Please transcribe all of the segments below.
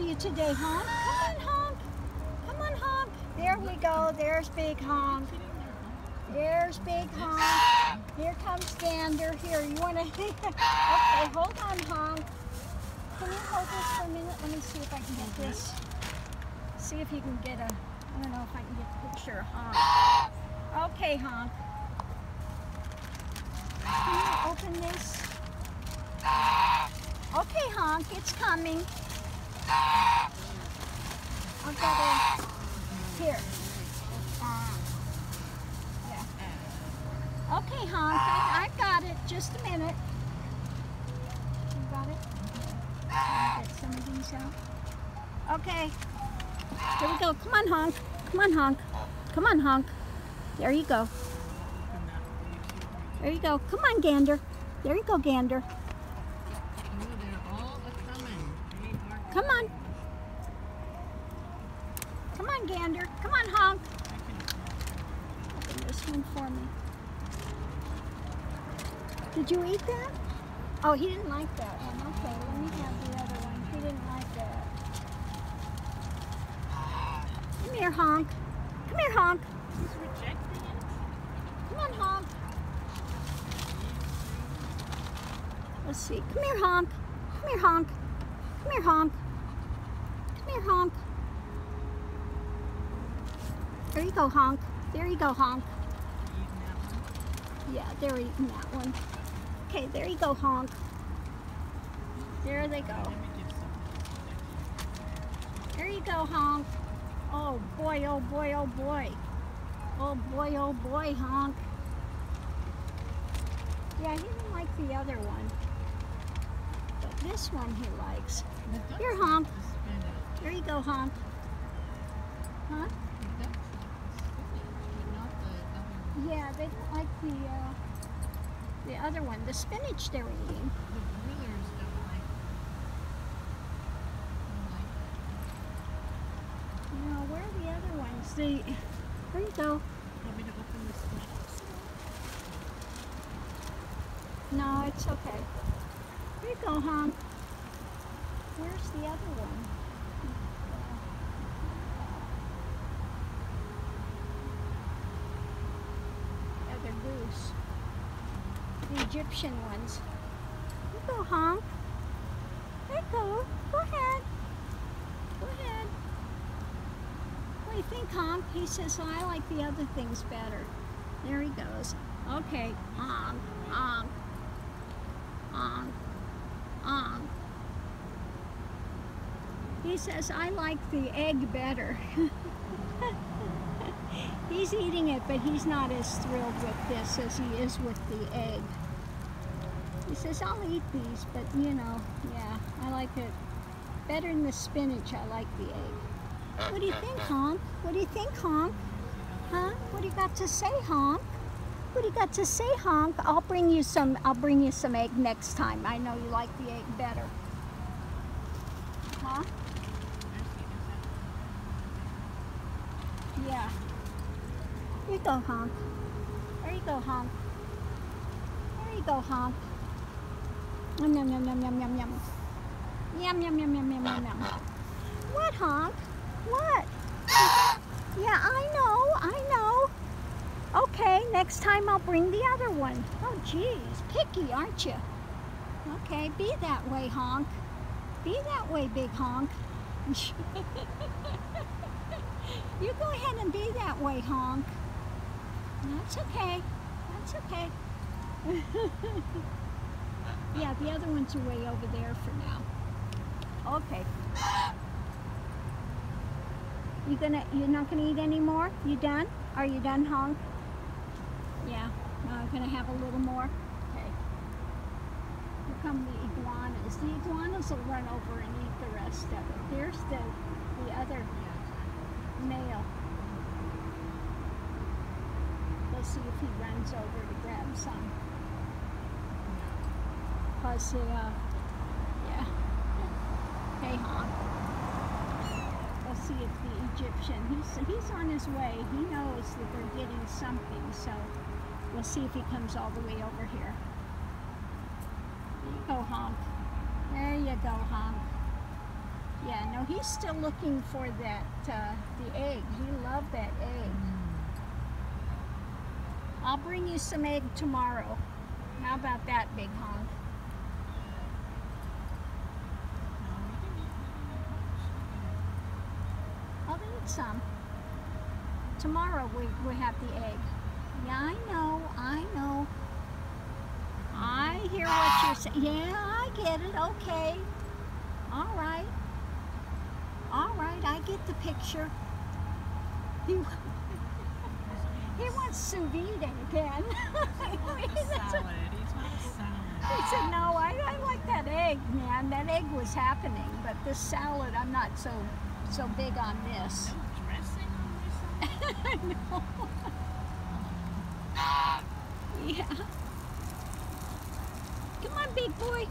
you today, Honk? Come on, Honk. Come on, Honk. There we go. There's Big Honk. There's Big Honk. Here comes Gander. Here, you want to... Okay, hold on, Honk. Can you hold this for a minute? Let me see if I can get this. See if you can get a... I don't know if I can get the picture of Honk. Okay, Honk. Can you open this? Okay, Honk, it's coming. I've got a... Here. Yeah. Okay, Honk, I got it. Just a minute. You got it? Get some of these out. Okay. Here we go. Come on, Honk. Come on, Honk. Come on, Honk. There you go. There you go. Come on, Gander. There you go, Gander. Come on. Come on, Gander. Come on, Honk. Open this one for me. Did you eat that? Oh, he didn't like that one. Okay, let me have the other one. He didn't like that. Come here, Honk. Come here, Honk. He's rejecting it. Come on, Honk. Let's see. Come here, Honk. Come here, Honk. Come here, Honk. Come here, Honk. There you go, Honk. There you go, Honk. Yeah, they're eating that one. Okay, there you go, Honk. There they go. There you go, Honk. Oh boy, oh boy, oh boy. Oh boy, Honk. Yeah, he didn't like the other one. But this one he likes. Here, Honk. There you go, Honk. Huh? Yeah, they don't like the other one. The spinach they're eating. The broilers don't like it. No, where are the other ones? There you go. Want me to open this box? No, it's okay. Here you go, Honk. Where's the other one? The other goose. The Egyptian ones. Here you go, Honk. There you go. Go ahead. Go ahead. What do you think, Honk? He says, oh, I like the other things better. There he goes. Okay, Honk, Honk, Honk, Honk. He says, I like the egg better. He's eating it, but he's not as thrilled with this as he is with the egg. He says, I'll eat these, but you know, yeah, I like it better than the spinach. I like the egg. What do you think, Honk? What do you think, Honk? Huh? What do you got to say, Honk? What do you got to say, Honk? I'll bring you some egg next time. I know you like the egg better. Huh? Yeah. Here you go, Honk. There you go, Honk. There you go, Honk. Yum, yum, yum, yum, yum, yum, yum. Yum, yum, yum, yum, yum, yum, yum. What, Honk? What? Yeah, I know. Okay, next time I'll bring the other one. Oh, geez, picky, aren't you? Okay, be that way, Honk. Be that way, Big Honk. You go ahead and be that way, Honk. That's okay. That's okay. Yeah, the other ones are way over there for now. Okay. You're not gonna eat any more? You done? Are you done, Honk? Yeah. I'm gonna have a little more. Okay. Here come the iguanas. The iguanas will run over and eat the rest of it. There's the other male. Let's see if he runs over to grab some. Cause yeah. Hey, Honk. Let's see if the Egyptian, he's on his way. He knows that they're getting something, so we'll see if he comes all the way over here. There you go, Honk. There you go, Honk. Yeah, no, he's still looking for that, the egg. He loved that egg. I'll bring you some egg tomorrow. How about that, Big Honk? I'll eat some. Tomorrow we have the egg. Yeah, I know, I know. I hear what you're saying. Yeah, I get it. Okay. All right. All right, I get the picture. He wants sous vide again. He said, no, I like that egg, man. That egg was happening, but this salad, I'm not so big on this. No dressing on this? I know. Yeah. Come on, big boy.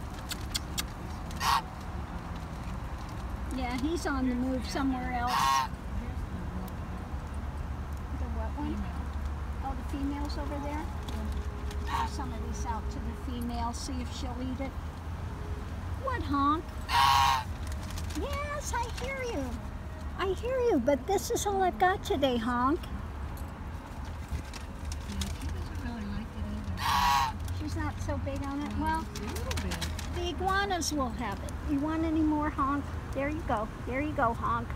Yeah, he's on the move somewhere else. The what one? Oh, the female's over there? Pass some of these out to the female, see if she'll eat it. What, Honk? Yes, I hear you. I hear you, but this is all I've got today, Honk. She doesn't really like it either. She's not so big on it. Well, A little bit. the iguanas will have it. You want any more, Honk? There you go. There you go, Honk.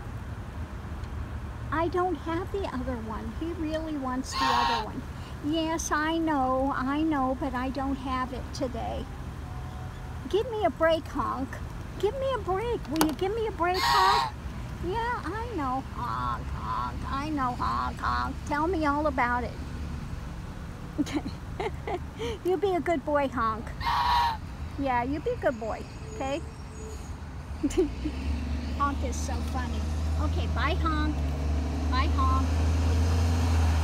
I don't have the other one. He really wants the other one. Yes, I know, but I don't have it today. Give me a break, Honk. Give me a break. Will you give me a break, Honk? Yeah, I know, Honk, Honk. I know, Honk, Honk. Tell me all about it. Okay. You be a good boy, Honk. Yeah, you be a good boy, okay? Honk is so funny. Okay, bye, Honk. Bye, Honk.